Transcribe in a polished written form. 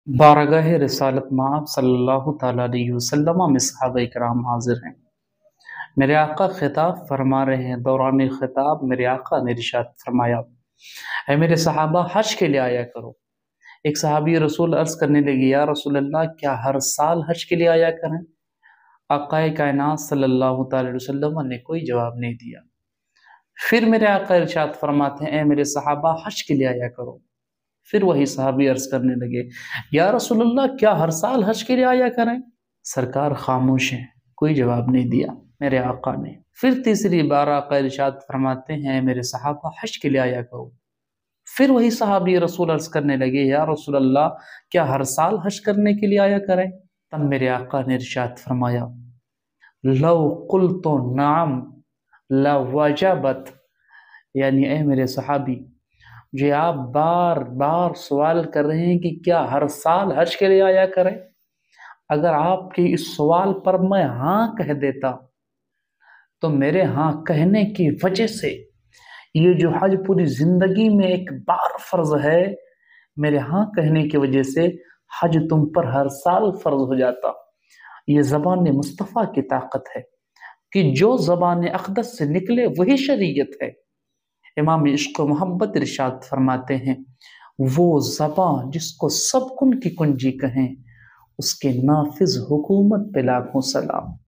बारगाह रिसालत माब सल्लल्लाहु ताला अलैहि वसल्लम में सहाबा इकराम हाजिर हैं। मेरे आका खिताब फरमा रहे हैं। दौरान खिताब मेरे आका ने इरशाद फरमाया, ऐ मेरे सहाबा हज के लिए आया करो। एक सहाबी रसूल अर्ज करने लगी, या रसूल अल्लाह क्या हर साल हज के लिए आया करें? आकाए कायनात सल्लल्लाहु ताला अलैहि वसल्लम ने कोई जवाब नहीं दिया। फिर मेरे आका इरशाद फरमाते हैं, ऐ मेरे सहाबा हज के लिए आया करो। फिर वही सहाबी अर्ज करने लगे, या रसूलुल्लाह क्या हर साल हज के लिए आया करें? सरकार खामोश हैं, कोई जवाब नहीं दिया मेरे आका ने। फिर तीसरी बार आका इरशाद फरमाते हैं, मेरे सहाबा हज के लिए आया करो। फिर वही सहाबी रसूल अर्ज करने लगे, या रसूलुल्लाह क्या हर साल हज करने के लिए आया करें? तब मेरे आका ने इरशाद फरमाया, लौ कुल्तु नाम लवजबत, यानी ऐ मेरे सहाबी जो आप बार बार सवाल कर रहे हैं कि क्या हर साल हज के लिए आया करें, अगर आपके इस सवाल पर मैं हाँ कह देता तो मेरे हाँ कहने की वजह से ये जो हज पूरी जिंदगी में एक बार फर्ज है, मेरे हाँ कहने की वजह से हज तुम पर हर साल फर्ज हो जाता। ये ज़बान मुस्तफ़ा की ताकत है कि जो ज़बान अक़दस से निकले वही शरीयत है। इमाम इश्क़ मोहब्बत इरशाद फरमाते हैं, वो ज़बान जिसको सब कुन की कुंजी कहें, उसके नाफिज हुकूमत पे लाखों सलाम।